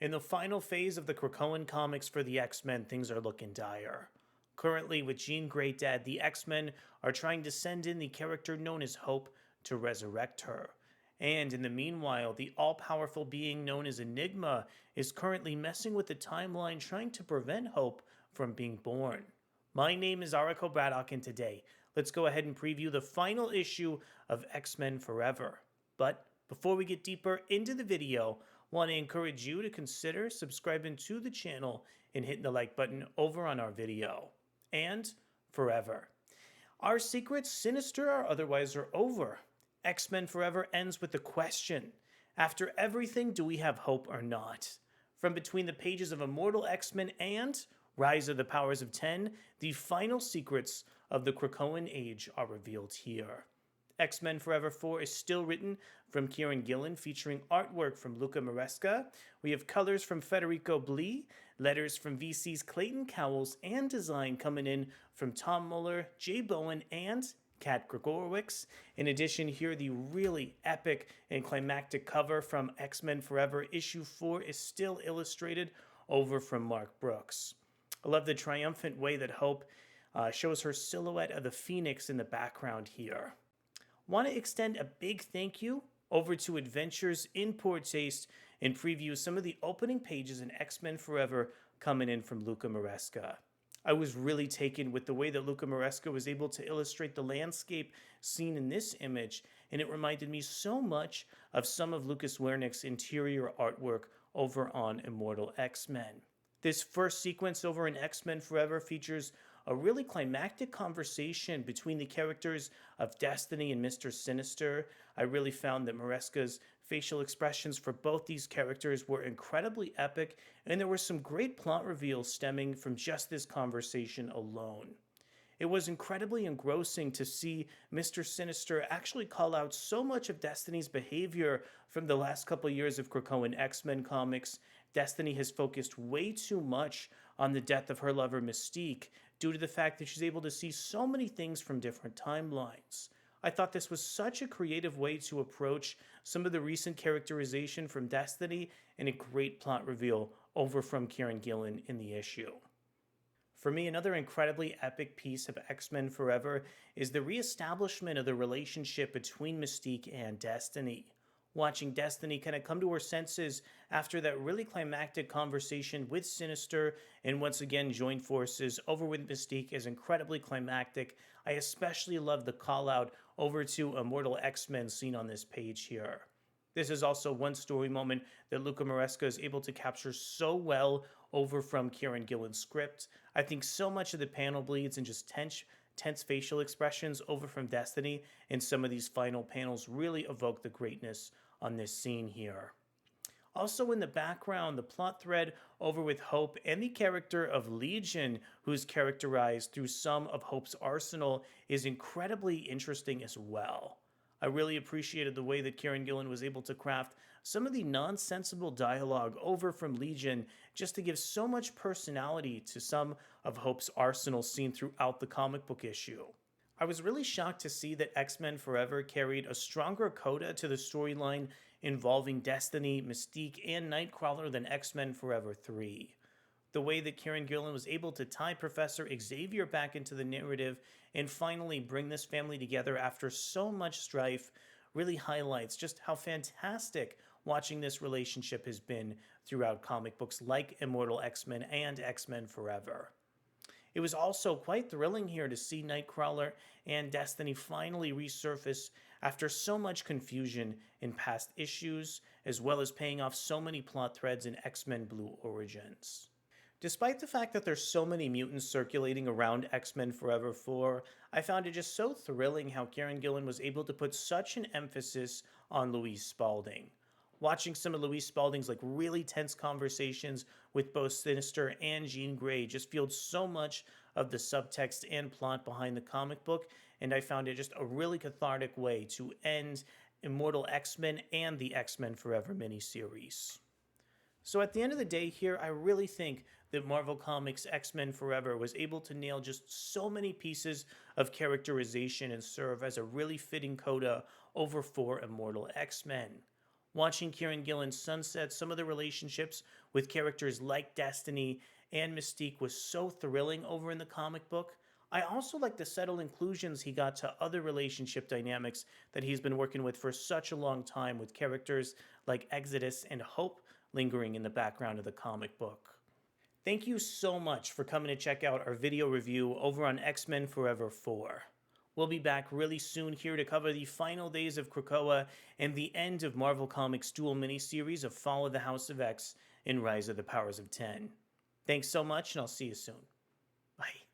In the final phase of the Krakoan comics for the X-Men, things are looking dire. Currently, with Jean Grey dead, the X-Men are trying to send in the character known as Hope to resurrect her. And in the meanwhile, the all-powerful being known as Enigma is currently messing with the timeline trying to prevent Hope from being born. My name is Ariko Braddock, and today, let's go ahead and preview the final issue of X-Men Forever. But before we get deeper into the video, I want to encourage you to consider subscribing to the channel and hitting the like button over on our video. And Forever. Our secrets, sinister or otherwise, are over. X-Men Forever ends with the question: after everything, do we have hope or not? From between the pages of Immortal X-Men and Rise of the Powers of 10, the final secrets of the Krakoan Age are revealed here. X-Men Forever 4 is still written from Kieran Gillen, featuring artwork from Luca Maresca. We have colors from Federico Blee, letters from VC's Clayton Cowles, and design coming in from Tom Muller, Jay Bowen, and Kat Gregorowicz. In addition, here the really epic and climactic cover from X-Men Forever issue 4 is still illustrated over from Mark Brooks. I love the triumphant way that Hope shows her silhouette of the Phoenix in the background here. Want to extend a big thank you over to Adventures in Poor Taste and preview some of the opening pages in X-Men Forever coming in from Luca Maresca. I was really taken with the way that Luca Maresca was able to illustrate the landscape seen in this image, and it reminded me so much of some of Lucas Wernick's interior artwork over on Immortal X-Men. This first sequence over in X-Men Forever features a really climactic conversation between the characters of Destiny and Mr. Sinister. I really found that Maresca's facial expressions for both these characters were incredibly epic, and there were some great plot reveals stemming from just this conversation alone. It was incredibly engrossing to see Mr. Sinister actually call out so much of Destiny's behavior from the last couple years of Krakoan X-Men comics. Destiny has focused way too much on the death of her lover Mystique due to the fact that she's able to see so many things from different timelines. I thought this was such a creative way to approach some of the recent characterization from Destiny, and a great plot reveal over from Kieran Gillen in the issue. For me, another incredibly epic piece of X-Men Forever is the reestablishment of the relationship between Mystique and Destiny. Watching Destiny kind of come to her senses after that really climactic conversation with Sinister and once again join forces over with Mystique is incredibly climactic. I especially love the call out over to Immortal X-Men seen on this page here. This is also one story moment that Luca Maresca is able to capture so well over from Kieran Gillen's script. I think so much of the panel bleeds and just tense facial expressions over from Destiny, and some of these final panels really evoke the greatness on this scene here. Also in the background, the plot thread over with Hope and the character of Legion, who's characterized through some of Hope's arsenal, is incredibly interesting as well. I really appreciated the way that Kieran Gillen was able to craft some of the nonsensical dialogue over from Legion just to give so much personality to some of Hope's arsenal seen throughout the comic book issue. I was really shocked to see that X-Men Forever carried a stronger coda to the storyline involving Destiny, Mystique, and Nightcrawler than X-Men Forever 3. The way that Kieran Gillen was able to tie Professor Xavier back into the narrative and finally bring this family together after so much strife really highlights just how fantastic watching this relationship has been throughout comic books like Immortal X-Men and X-Men Forever. It was also quite thrilling here to see Nightcrawler and Destiny finally resurface after so much confusion in past issues, as well as paying off so many plot threads in X-Men Blue Origins. Despite the fact that there's so many mutants circulating around X-Men Forever 4, I found it just so thrilling how Kieran Gillen was able to put such an emphasis on Louise Spaulding. Watching some of Louise Spaulding's really tense conversations with both Sinister and Jean Grey just fueled so much of the subtext and plot behind the comic book, and I found it just a really cathartic way to end Immortal X-Men and the X-Men Forever miniseries. So at the end of the day here, I really think that Marvel Comics' X-Men Forever was able to nail just so many pieces of characterization and serve as a really fitting coda over for Immortal X-Men. Watching Kieran Gillen sunset some of the relationships with characters like Destiny and Mystique was so thrilling over in the comic book. I also like the subtle inclusions he got to other relationship dynamics that he's been working with for such a long time, with characters like Exodus and Hope lingering in the background of the comic book. Thank you so much for coming to check out our video review over on X-Men Forever 4. We'll be back really soon here to cover the final days of Krakoa and the end of Marvel Comics' dual miniseries of Fall of the House of X and Rise of the Powers of 10. Thanks so much, and I'll see you soon. Bye.